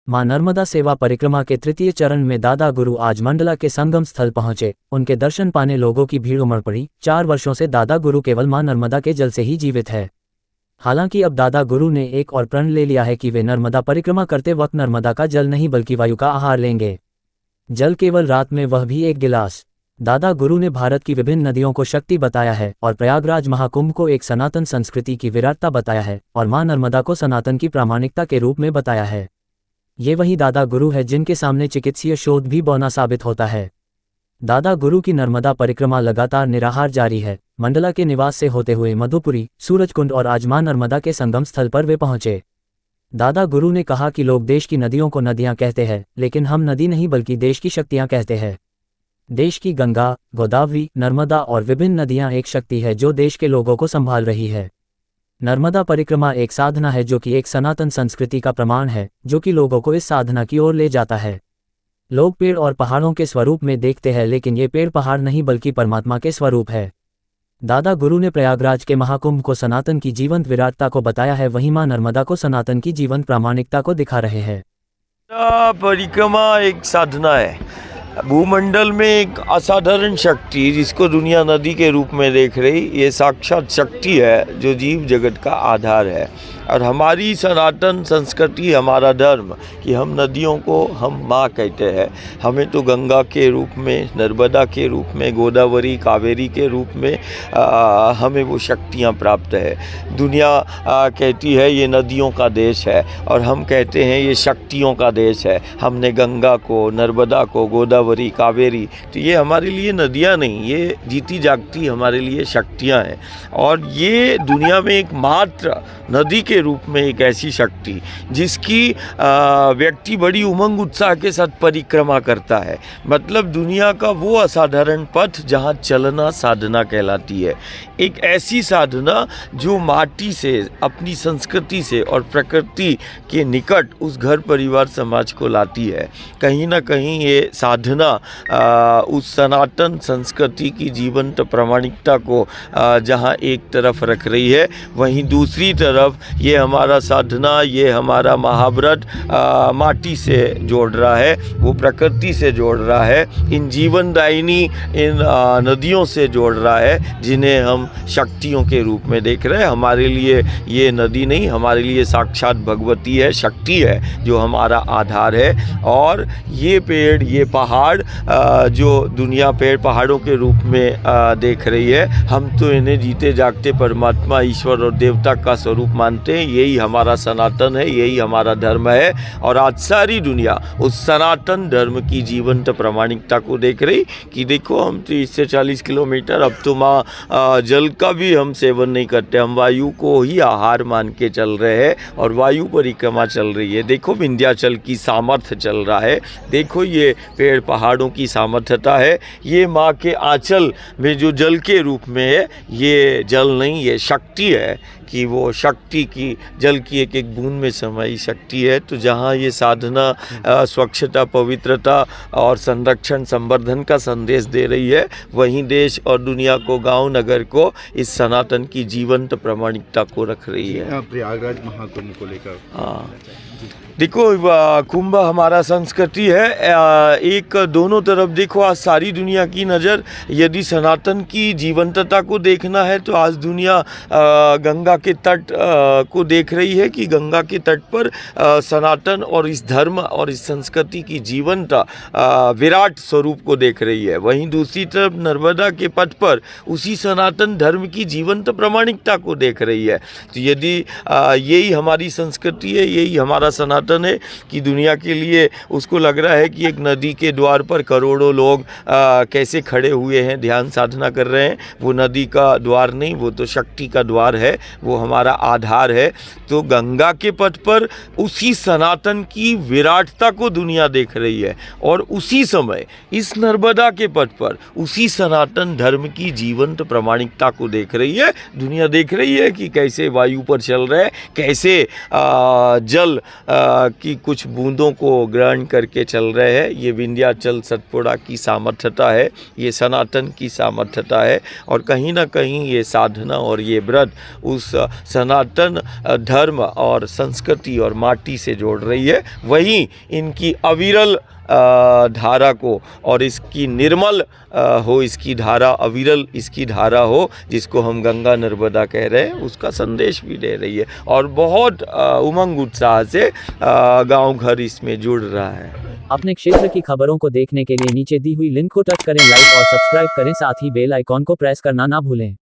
मां नर्मदा सेवा परिक्रमा के तृतीय चरण में दादा गुरु आज मंडला के संगम स्थल पहुंचे। उनके दर्शन पाने लोगों की भीड़ उमड़ पड़ी। 4 वर्षों से दादा गुरु केवल मां नर्मदा के जल से ही जीवित है। हालांकि अब दादा गुरु ने एक और प्रण ले लिया है कि वे नर्मदा परिक्रमा करते वक्त नर्मदा का जल नहीं बल्कि वायु का आहार लेंगे। जल केवल रात में, वह भी 1 गिलास। दादा गुरु ने भारत की विभिन्न नदियों को शक्ति बताया है और प्रयागराज महाकुंभ को एक सनातन संस्कृति की विराटता बताया है और मां नर्मदा को सनातन की प्रामाणिकता के रूप में बताया है। ये वही दादा गुरु है जिनके सामने चिकित्सीय शोध भी बौना साबित होता है। दादा गुरु की नर्मदा परिक्रमा लगातार निराहार जारी है। मंडला के निवास से होते हुए मधुपुरी, सूरजकुंड और आज मां नर्मदा के संगम स्थल पर वे पहुंचे। दादा गुरु ने कहा कि लोग देश की नदियों को नदियां कहते हैं, लेकिन हम नदी नहीं बल्कि देश की शक्तियां कहते हैं। देश की गंगा, गोदावरी, नर्मदा और विभिन्न नदियां एक शक्ति है जो देश के लोगों को संभाल रही है। नर्मदा परिक्रमा एक साधना है जो कि एक सनातन संस्कृति का प्रमाण है, जो कि लोगों को इस साधना की ओर ले जाता है। लोग पेड़ और पहाड़ों के स्वरूप में देखते हैं, लेकिन ये पेड़ पहाड़ नहीं बल्कि परमात्मा के स्वरूप है। दादा गुरु ने प्रयागराज के महाकुंभ को सनातन की जीवंत विराटता को बताया है, वहीं मां नर्मदा को सनातन की जीवंत प्रामाणिकता को दिखा रहे हैं। परिक्रमा एक साधना है। भूमंडल में एक असाधारण शक्ति जिसको दुनिया नदी के रूप में देख रही, ये साक्षात शक्ति है जो जीव जगत का आधार है। और हमारी सनातन संस्कृति, हमारा धर्म कि हम नदियों को हम माँ कहते हैं। हमें तो गंगा के रूप में, नर्मदा के रूप में, गोदावरी, कावेरी के रूप में हमें वो शक्तियाँ प्राप्त है। दुनिया कहती है ये नदियों का देश है और हम कहते हैं ये शक्तियों का देश है। हमने गंगा को, नर्मदा को, गोदावरी, कावेरी, तो ये हमारे लिए नदियाँ नहीं, ये जीती जागती हमारे लिए शक्तियाँ हैं। और ये दुनिया में एकमात्र नदी के रूप में एक ऐसी शक्ति जिसकी व्यक्ति बड़ी उमंग उत्साह के साथ परिक्रमा करता है। मतलब दुनिया का वो असाधारण पथ जहाँ चलना साधना कहलाती है। एक ऐसी साधना जो माटी से, अपनी संस्कृति से और प्रकृति के निकट उस घर परिवार समाज को लाती है। कहीं ना कहीं ये साधना उस सनातन संस्कृति की जीवंत प्रामाणिकता को जहाँ एक तरफ रख रही है, वहीं दूसरी तरफ ये हमारा साधना, ये हमारा महाव्रत माटी से जोड़ रहा है, वो प्रकृति से जोड़ रहा है, इन जीवनदायिनी इन नदियों से जोड़ रहा है जिन्हें हम शक्तियों के रूप में देख रहे हैं। हमारे लिए ये नदी नहीं, हमारे लिए साक्षात भगवती है, शक्ति है जो हमारा आधार है। और ये पेड़, ये पहाड़ जो दुनिया पेड़ पहाड़ों के रूप में देख रही है, हम तो इन्हें जीते जागते परमात्मा, ईश्वर और देवता का स्वरूप मानते हैं। यही हमारा सनातन है, यही हमारा धर्म है। और आज सारी दुनिया उस सनातन धर्म की जीवंत प्रामाणिकता को देख रही कि देखो हम 30 से 40 किलोमीटर, अब तो माँ जल का भी हम सेवन नहीं करते, हम वायु को ही आहार मान के चल रहे हैं और वायु परिक्रमा चल रही है। देखो विंध्याचल की सामर्थ्य चल रहा है, देखो ये पेड़ पहाड़ों की सामर्थ्यता है। ये माँ के आंचल में जो जल के रूप में है, ये जल नहीं, ये शक्ति है कि वो शक्ति की, जल की एक एक बूंद में समाई शक्ति है। तो जहाँ ये साधना स्वच्छता, पवित्रता और संरक्षण, संवर्धन का संदेश दे रही है, वहीं देश और दुनिया को, गांव नगर को इस सनातन की जीवंत प्रामाणिकता को रख रही है। प्रयागराज महाकुंभ को लेकर, हाँ देखो कुंभ हमारा संस्कृति है। एक दोनों तरफ देखो, आज सारी दुनिया की नज़र यदि सनातन की जीवंतता को देखना है तो आज दुनिया गंगा के तट को देख रही है कि गंगा के तट पर सनातन और इस धर्म और इस संस्कृति की जीवंत विराट स्वरूप को देख रही है। वहीं दूसरी तरफ नर्मदा के पथ पर उसी सनातन धर्म की जीवंत प्रामाणिकता को देख रही है। तो यदि यही हमारी संस्कृति है, यही हमारा सनातन है कि दुनिया के लिए उसको लग रहा है कि एक नदी के द्वार पर करोड़ों लोग कैसे खड़े हुए हैं, ध्यान साधना कर रहे हैं। वो नदी का द्वार नहीं, वो तो शक्ति का द्वार है, वो हमारा आधार है। तो गंगा के पथ पर उसी सनातन की विराटता को दुनिया देख रही है और उसी समय इस नर्मदा के पथ पर उसी सनातन धर्म की जीवंत प्रामाणिकता को देख रही है। दुनिया देख रही है कि कैसे वायु पर चल रहे हैं, कैसे जल की कुछ बूंदों को ग्रहण करके चल रहे हैं। ये विंध्याचल सतपुड़ा की सामर्थ्यता है, ये सनातन की सामर्थ्यता है। और कहीं ना कहीं ये साधना और ये व्रत उस सनातन धर्म और संस्कृति और माटी से जोड़ रही है, वहीं इनकी अविरल धारा को और इसकी निर्मल हो, इसकी धारा अविरल, इसकी धारा हो जिसको हम गंगा नर्मदा कह रहे हैं, उसका संदेश भी दे रही है। और बहुत उमंग उत्साह से गांव घर इसमें जुड़ रहा है। अपने क्षेत्र की खबरों को देखने के लिए नीचे दी हुई लिंक को टच करें, लाइक और सब्सक्राइब करें, साथ ही बेल आइकॉन को प्रेस करना ना भूलें।